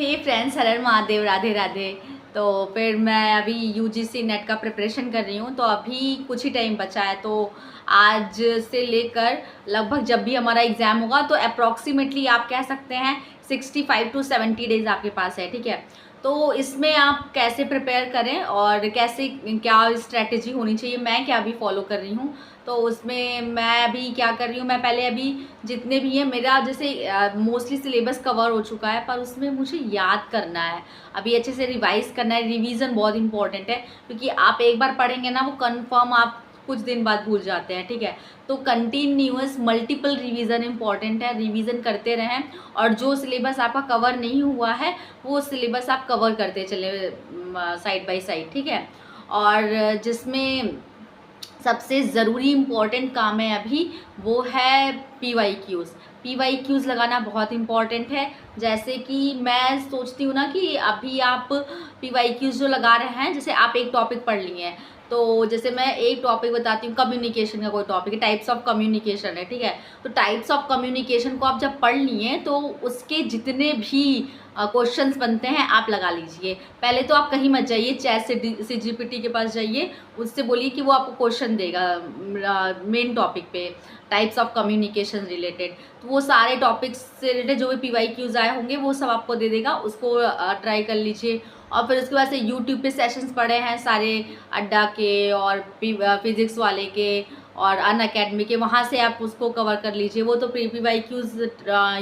हे friends, हर हर महादेव, राधे राधे। तो फिर मैं अभी यूजीसी नेट का प्रिपरेशन कर रही हूँ। तो अभी कुछ ही टाइम बचा है, तो आज से लेकर लगभग जब भी हमारा एग्ज़ाम होगा तो अप्रॉक्सीमेटली आप कह सकते हैं 65 टू 70 डेज़ आपके पास है। ठीक है, तो इसमें आप कैसे प्रिपेयर करें और कैसे क्या स्ट्रैटेजी होनी चाहिए, मैं क्या अभी फॉलो कर रही हूँ। तो उसमें मैं अभी क्या कर रही हूँ, मैं पहले अभी जितने भी हैं मेरा जैसे मोस्टली सिलेबस कवर हो चुका है, पर उसमें मुझे याद करना है, अभी अच्छे से रिवाइज करना है। रिवीजन बहुत इंपॉर्टेंट है, क्योंकि आप एक बार पढ़ेंगे ना, वो कंफर्म आप कुछ दिन बाद भूल जाते हैं। ठीक है, तो कंटिन्यूअस मल्टीपल रिवीजन इंपॉर्टेंट है, रिवीजन करते रहें। और जो सिलेबस आपका कवर नहीं हुआ है वो सिलेबस आप कवर करते चले साइड बाय साइड। ठीक है, और जिसमें सबसे ज़रूरी इम्पॉर्टेंट काम है अभी वो है PYQs। PYQs लगाना बहुत इम्पॉर्टेंट है। जैसे कि मैं सोचती हूँ ना कि अभी आप PYQs जो लगा रहे हैं, जैसे आप एक टॉपिक पढ़ लिए हैं, तो जैसे मैं एक टॉपिक बताती हूँ, कम्युनिकेशन का कोई टॉपिक है, टाइप्स ऑफ कम्युनिकेशन है। ठीक है, तो टाइप्स ऑफ कम्युनिकेशन को आप जब पढ़ लिए तो उसके जितने भी क्वेश्चंस बनते हैं आप लगा लीजिए। पहले तो आप कहीं मत जाइए, चैट से GPT के पास जाइए, उससे बोलिए कि वो आपको क्वेश्चन देगा मेन टॉपिक पे, टाइप्स ऑफ कम्युनिकेशन रिलेटेड। तो वो सारे टॉपिक्स से रिलेटेड जो भी PYQs आए होंगे वो सब आपको दे देगा, उसको ट्राई कर लीजिए। और फिर उसके बाद से यूट्यूब पे सेशंस पड़े हैं सारे, अड्डा के और फिजिक्स वाले के और अनअकैडमी के, वहाँ से आप उसको कवर कर लीजिए। वो तो PYQs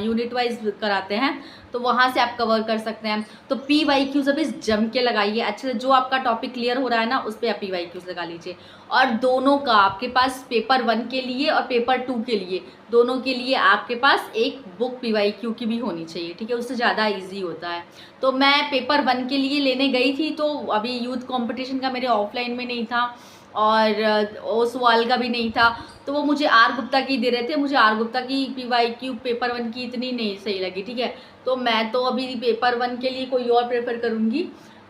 यूनिट वाइज कराते हैं, तो वहाँ से आप कवर कर सकते हैं। तो PYQs अभी जम के लगाइए अच्छे से, जो आपका टॉपिक क्लियर हो रहा है ना उस पर आप PYQs लगा लीजिए। और दोनों का आपके पास पेपर 1 के लिए और पेपर 2 के लिए, दोनों के लिए आपके पास एक बुक PYQ की भी होनी चाहिए। ठीक है, उससे ज़्यादा ईजी होता है। तो मैं पेपर 1 के लिए लेने गई थी, तो अभी यूथ कॉम्पिटिशन का मेरे ऑफलाइन में नहीं था और ओसवाल का भी नहीं था, तो वो मुझे आर गुप्ता की दे रहे थे। मुझे आर गुप्ता की PYQ पेपर 1 की इतनी नहीं सही लगी। ठीक है, तो मैं तो अभी पेपर 1 के लिए कोई और प्रेफर करूँगी।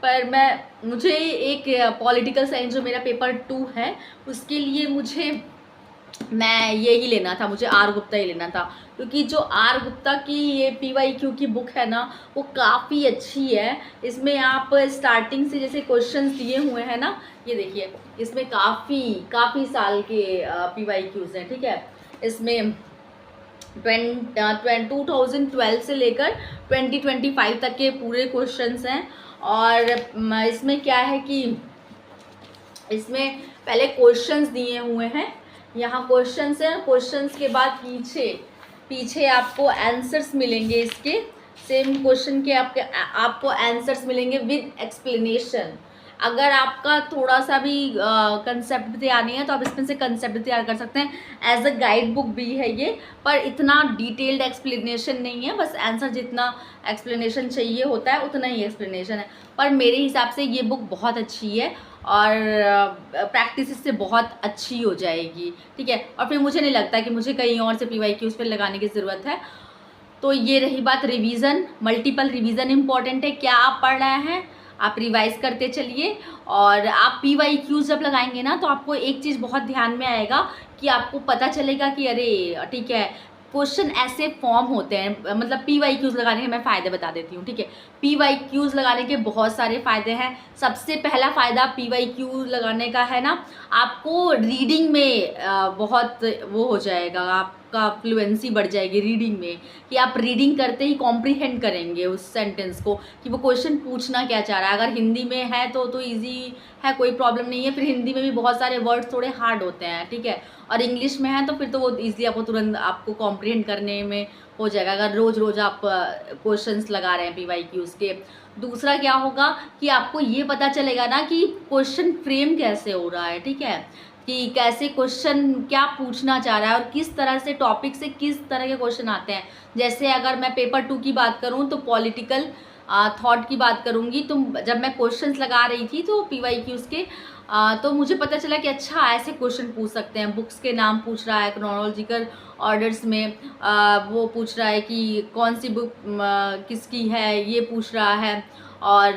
पर मुझे एक पॉलिटिकल साइंस जो मेरा पेपर 2 है उसके लिए मैं ये ही लेना था, मुझे आर गुप्ता ही लेना था। क्योंकि जो आर गुप्ता की ये PYQ की बुक है ना, वो काफ़ी अच्छी है। इसमें आप स्टार्टिंग से जैसे क्वेश्चंस दिए हुए हैं ना, ये देखिए, इसमें काफ़ी साल के PYQs हैं। ठीक है, इसमें 2012 से लेकर 2025 तक के पूरे क्वेश्चंस हैं। और इसमें क्या है कि इसमें पहले क्वेश्चंस दिए हुए हैं, यहाँ क्वेश्चंस हैं, क्वेश्चंस के बाद पीछे आपको आंसर्स मिलेंगे। इसके सेम क्वेश्चन के आपको आंसर्स मिलेंगे विद एक्सप्लेनेशन। अगर आपका थोड़ा सा भी कंसेप्ट तैयार नहीं है तो आप इसमें से कंसेप्ट तैयार कर सकते हैं। एज अ गाइड बुक भी है ये, पर इतना डिटेल्ड एक्सप्लेनेशन नहीं है, बस आंसर जितना एक्सप्लेनेशन चाहिए होता है उतना ही एक्सप्लेनेशन है। पर मेरे हिसाब से ये बुक बहुत अच्छी है और प्रैक्टिस इससे बहुत अच्छी हो जाएगी। ठीक है, और फिर मुझे नहीं लगता कि मुझे कहीं और से PYQ उस पर लगाने की ज़रूरत है। तो ये रही बात रिवीजन, मल्टीपल रिवीजन इंपॉर्टेंट है। क्या आप पढ़ रहे हैं, आप रिवाइज करते चलिए। और आप PYQs जब लगाएंगे ना, तो आपको एक चीज़ बहुत ध्यान में आएगा कि आपको पता चलेगा कि अरे ठीक है, क्वेश्चन ऐसे फॉर्म होते हैं। मतलब PYQs लगाने के मैं फ़ायदे बता देती हूँ। ठीक है, PYQs लगाने के बहुत सारे फ़ायदे हैं। सबसे पहला फ़ायदा PYQ लगाने का है ना, आपको रीडिंग में बहुत वो हो जाएगा, आपका फ्लुएंसी बढ़ जाएगी रीडिंग में, कि आप रीडिंग करते ही कॉम्प्रीहेंड करेंगे उस सेंटेंस को कि वो क्वेश्चन पूछना क्या चाह रहा है। अगर हिंदी में है तो ईजी है, कोई प्रॉब्लम नहीं है। फिर हिंदी में भी बहुत सारे वर्ड्स थोड़े हार्ड होते हैं। ठीक है, और इंग्लिश में है तो फिर तो वो ईजी आपको तुरंत आपको कॉम्प्रीहेंड करने में हो जाएगा, अगर रोज़ आप क्वेश्चंस लगा रहे हैं PYQs के। दूसरा क्या होगा कि आपको ये पता चलेगा ना कि क्वेश्चन फ्रेम कैसे हो रहा है। ठीक है, कि कैसे क्वेश्चन क्या पूछना चाह रहा है और किस तरह से टॉपिक से किस तरह के क्वेश्चन आते हैं। जैसे अगर मैं पेपर 2 की बात करूं तो पॉलिटिकल थॉट की बात करूंगी, तो जब मैं क्वेश्चंस लगा रही थी तो PYQs के तो मुझे पता चला कि अच्छा ऐसे क्वेश्चन पूछ सकते हैं। बुक्स के नाम पूछ रहा है, क्रोनोलॉजिकल ऑर्डर्स में वो पूछ रहा है कि कौन सी बुक किसकी है, ये पूछ रहा है। और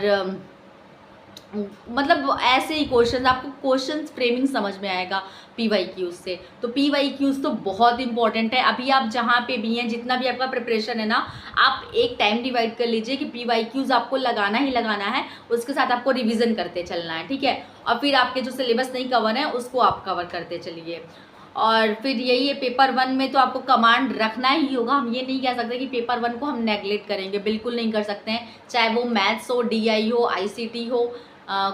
मतलब ऐसे ही क्वेश्चन, आपको क्वेश्चन फ्रेमिंग समझ में आएगा पीवाईक्यूज से। तो पीवाईक्यूज तो बहुत इंपॉर्टेंट है। अभी आप जहाँ पे भी हैं, जितना भी आपका प्रिपरेशन है ना, आप एक टाइम डिवाइड कर लीजिए कि पीवाईक्यूज आपको लगाना ही लगाना है, उसके साथ आपको रिविजन करते चलना है, ठीक है। और फिर आपके जो सिलेबस नहीं कवर है उसको आप कवर करते चलिए। और फिर यही है, पेपर 1 में तो आपको कमांड रखना ही होगा। हम ये नहीं कह सकते कि पेपर 1 को हम नेगलेक्ट करेंगे, बिल्कुल नहीं कर सकते हैं। चाहे वो मैथ्स हो, डीआई हो, आईसीटी हो,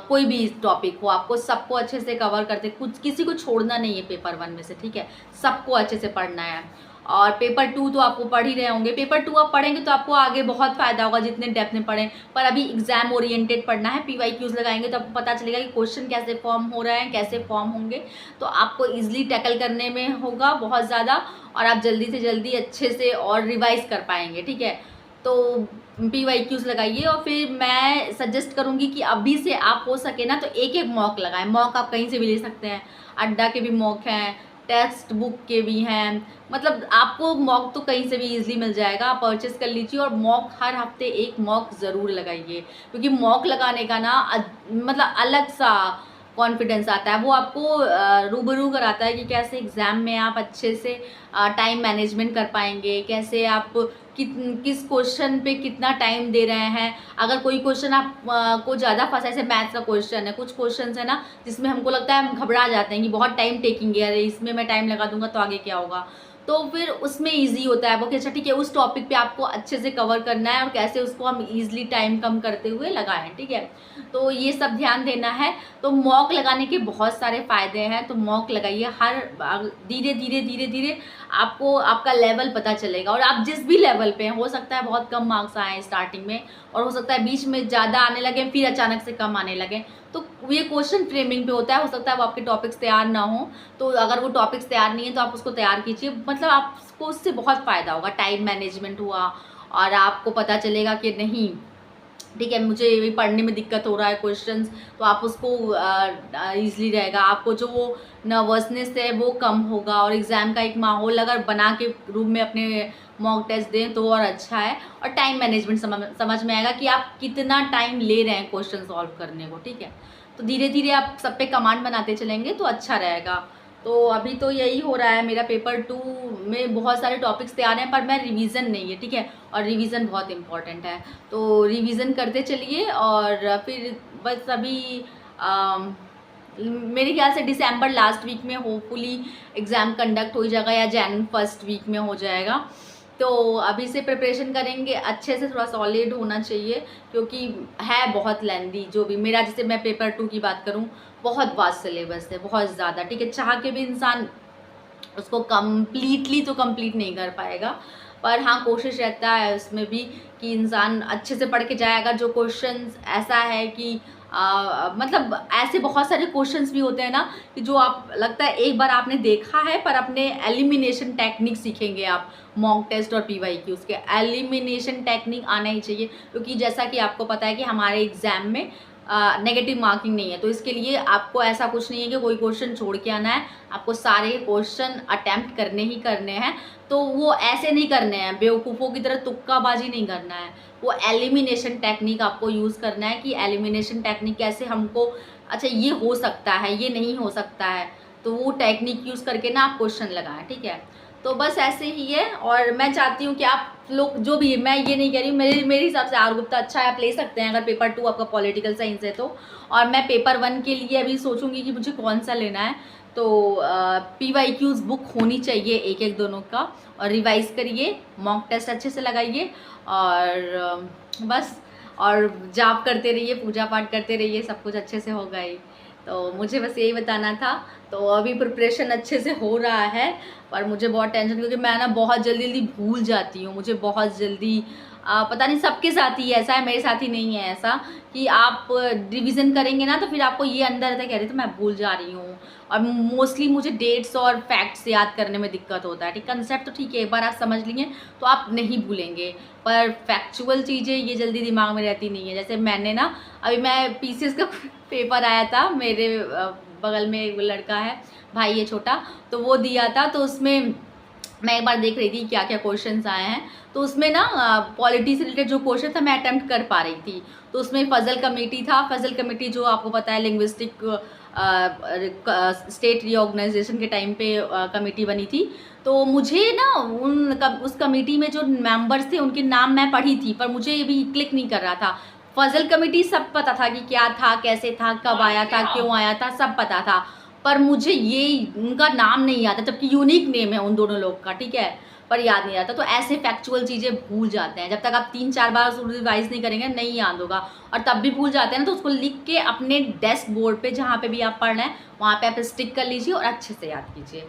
कोई भी टॉपिक हो, आपको सबको अच्छे से कवर करते, कुछ किसी को छोड़ना नहीं है पेपर 1 में से, ठीक है। सबको अच्छे से पढ़ना है। और पेपर 2 तो आपको पढ़ ही रहे होंगे। पेपर 2 आप पढ़ेंगे तो आपको आगे बहुत फ़ायदा होगा जितने डेप्थ में पढ़ें। पर अभी एग्जाम ओरिएंटेड पढ़ना है। पीवाईक्यूज लगाएंगे तो आपको पता चलेगा कि क्वेश्चन कैसे फॉर्म हो रहे हैं, कैसे फॉर्म होंगे, तो आपको ईजिली टैकल करने में होगा बहुत ज़्यादा, और आप जल्दी से जल्दी अच्छे से और रिवाइज कर पाएंगे, ठीक है। तो पीवाईक्यूज लगाइए। और फिर मैं सजेस्ट करूँगी कि अभी से आप हो सके ना तो एक एक मॉक लगाएं। मॉक आप कहीं से भी ले सकते हैं, अड्डा के भी मॉक हैं, टेक्स्ट बुक के भी हैं, मतलब आपको मॉक तो कहीं से भी इजीली मिल जाएगा, आप परचेस कर लीजिए। और मॉक हर हफ्ते एक मॉक ज़रूर लगाइए, क्योंकि मॉक लगाने का ना मतलब अलग सा कॉन्फिडेंस आता है। वो आपको रूबरू कराता है कि कैसे एग्ज़ाम में आप अच्छे से टाइम मैनेजमेंट कर पाएंगे, कैसे आप किस क्वेश्चन पे कितना टाइम दे रहे हैं। अगर कोई क्वेश्चन आप को ज़्यादा फंसा, जैसे मैथ्स का क्वेश्चन है, कुछ क्वेश्चन है ना जिसमें हमको लगता है, हम घबरा जाते हैं कि बहुत टाइम टेकिंग है, अरे इसमें मैं टाइम लगा दूंगा तो आगे क्या होगा, तो फिर उसमें इजी होता है वो कि अच्छा ठीक है, उस टॉपिक पे आपको अच्छे से कवर करना है और कैसे उसको हम इजीली टाइम कम करते हुए लगाएं, ठीक है। तो ये सब ध्यान देना है। तो मॉक लगाने के बहुत सारे फ़ायदे हैं, तो मॉक लगाइए। हर धीरे धीरे धीरे धीरे आपको आपका लेवल पता चलेगा, और आप जिस भी लेवल पे हैं, हो सकता है बहुत कम मार्क्स आए स्टार्टिंग में, और हो सकता है बीच में ज़्यादा आने लगे, फिर अचानक से कम आने लगे, तो ये क्वेश्चन फ्रेमिंग पे होता है। हो सकता है वो आपके टॉपिक्स तैयार ना हो, तो अगर वो टॉपिक्स तैयार नहीं है तो आप उसको तैयार कीजिए, मतलब आपको उससे बहुत फ़ायदा होगा। टाइम मैनेजमेंट हुआ, और आपको पता चलेगा कि नहीं ठीक है, मुझे ये पढ़ने में दिक्कत हो रहा है क्वेश्चंस, तो आप उसको ईजिली रहेगा। आपको जो वो नर्वसनेस है वो कम होगा, और एग्ज़ाम का एक माहौल अगर बना के रूम में अपने मॉक टेस्ट दें तो और अच्छा है। और टाइम मैनेजमेंट समझ में आएगा कि आप कितना टाइम ले रहे हैं क्वेश्चन सॉल्व करने को, ठीक है। तो धीरे धीरे आप सब पे कमांड बनाते चलेंगे तो अच्छा रहेगा। तो अभी तो यही हो रहा है, मेरा पेपर 2 में बहुत सारे टॉपिक्स तैयार हैं, पर मैं रिवीजन नहीं है, ठीक है। और रिवीजन बहुत इंपॉर्टेंट है, तो रिवीजन करते चलिए। और फिर बस अभी मेरे ख्याल से दिसंबर लास्ट वीक में होपफुली एग्ज़ाम कंडक्ट हो जाएगा, या जैन फर्स्ट वीक में हो जाएगा। तो अभी से प्रिपरेशन करेंगे अच्छे से, थोड़ा सॉलिड होना चाहिए, क्योंकि है बहुत लेंदी। जो भी मेरा, जैसे मैं पेपर 2 की बात करूं, बहुत वास्ट सिलेबस है, बहुत ज़्यादा, ठीक है। चाह के भी इंसान उसको कम्प्लीटली तो कंप्लीट नहीं कर पाएगा, पर हाँ कोशिश रहता है उसमें भी कि इंसान अच्छे से पढ़ के जाए। अगर जो क्वेश्चंस ऐसा है कि मतलब ऐसे बहुत सारे क्वेश्चंस भी होते हैं ना कि जो आप लगता है एक बार आपने देखा है, पर अपने एलिमिनेशन टेक्निक सीखेंगे आप मॉक टेस्ट और पीवाईक्यूज के। एलिमिनेशन टेक्निक आना ही चाहिए, क्योंकि जैसा कि आपको पता है कि हमारे एग्जाम में नेगेटिव मार्किंग नहीं है, तो इसके लिए आपको ऐसा कुछ नहीं है कि कोई क्वेश्चन छोड़ के आना है, आपको सारे क्वेश्चन अटैम्प्ट करने ही करने हैं। तो वो ऐसे नहीं करने हैं, बेवकूफ़ों की तरह तुक्काबाजी नहीं करना है, वो एलिमिनेशन टेक्निक आपको यूज़ करना है कि एलिमिनेशन टेक्निक कैसे हमको, अच्छा ये हो सकता है, ये नहीं हो सकता है, तो वो टेक्निक यूज़ करके ना आप क्वेश्चन लगाएं, ठीक है। तो बस ऐसे ही है। और मैं चाहती हूँ कि आप लोग जो भी, मैं ये नहीं कह रही हूँ, मेरे हिसाब से आर गुप्ता अच्छा है, आप ले सकते हैं अगर पेपर 2 आपका पॉलिटिकल साइंस है तो। और मैं पेपर 1 के लिए अभी सोचूंगी कि मुझे कौन सा लेना है। तो पीवाईक्यूज बुक होनी चाहिए एक एक दोनों का, और रिवाइज करिए, मॉक टेस्ट अच्छे से लगाइए, और बस, और जाप करते रहिए, पूजा पाठ करते रहिए, सब कुछ अच्छे से होगा ही। तो मुझे बस यही बताना था। तो अभी प्रिपरेशन अच्छे से हो रहा है, पर मुझे बहुत टेंशन, क्योंकि मैं ना बहुत जल्दी जल्दी भूल जाती हूँ, मुझे बहुत जल्दी पता नहीं सबके साथ ही ऐसा है, मेरे साथ ही नहीं है ऐसा, कि आप रिवीजन करेंगे ना तो फिर आपको ये अंदर रहता है कह रही तो मैं भूल जा रही हूँ। और मोस्टली मुझे डेट्स और फैक्ट्स याद करने में दिक्कत होता है, ठीक। कंसेप्ट तो ठीक है, एक बार आप समझ लिए तो आप नहीं भूलेंगे, पर फैक्चुअल चीज़ें ये जल्दी दिमाग में रहती नहीं है। जैसे मैंने ना, अभी मैं पीसीएस का पेपर आया था, मेरे बगल में एक लड़का है, भाई है छोटा, तो वो दिया था, तो उसमें मैं एक बार देख रही थी क्या क्या क्वेश्चंस आए हैं, तो उसमें ना पॉलिटी से रिलेटेड जो क्वेश्चन था मैं अटेम्प्ट कर पा रही थी। तो उसमें फजल कमेटी था, फजल कमेटी जो आपको पता है लिंग्विस्टिक स्टेट रीऑर्गेनाइजेशन के टाइम पे कमेटी बनी थी। तो मुझे ना उस कमेटी में जो मेंबर्स थे उनके नाम मैं पढ़ी थी, पर मुझे ये भी क्लिक नहीं कर रहा था। फजल कमेटी सब पता था कि क्या था, कैसे था, कब आया था, क्यों आया था, सब पता था, पर मुझे ये उनका नाम नहीं आता, जबकि यूनिक नेम है उन दोनों लोग का, ठीक है, पर याद नहीं आता। तो ऐसे फैक्चुअल चीज़ें भूल जाते हैं, जब तक आप 3-4 बार उसको रिवाइज नहीं करेंगे नहीं याद होगा, और तब भी भूल जाते हैं ना, तो उसको लिख के अपने डेस्क बोर्ड पे जहाँ पे भी आप पढ़ रहे हैं वहाँ पे आप स्टिक कर लीजिए और अच्छे से याद कीजिए।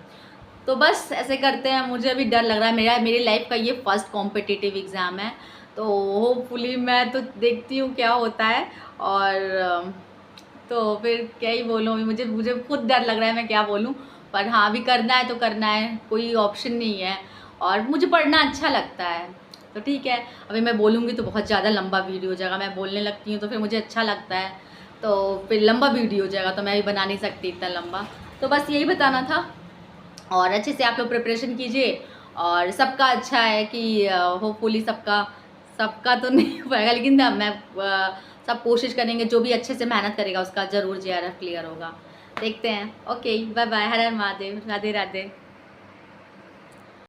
तो बस ऐसे करते हैं। मुझे अभी डर लग रहा है, मेरी लाइफ का ये फर्स्ट कॉम्पिटिटिव एग्ज़ाम है, तो होपफुली मैं तो देखती हूँ क्या होता है। और तो फिर क्या ही बोलूँ, मुझे मुझे खुद डर लग रहा है मैं क्या बोलूँ, पर हाँ अभी करना है तो करना है, कोई ऑप्शन नहीं है, और मुझे पढ़ना अच्छा लगता है, तो ठीक है। अभी मैं बोलूँगी तो बहुत ज़्यादा लंबा वीडियो हो जाएगा, मैं बोलने लगती हूँ तो फिर मुझे अच्छा लगता है, तो फिर लंबा वीडियो हो जाएगा, तो मैं भी बना नहीं सकती इतना लंबा। तो बस यही बताना था, और अच्छे से आप लोग प्रिपरेशन कीजिए, और सबका अच्छा है कि होपफुली सबका सबका तो नहीं हो पाएगा, लेकिन मैं सब कोशिश करेंगे, जो भी अच्छे से मेहनत करेगा उसका ज़रूर जेआरएफ क्लियर होगा। देखते हैं। ओके, बाय बाय, हर हर महादेव, राधे राधे।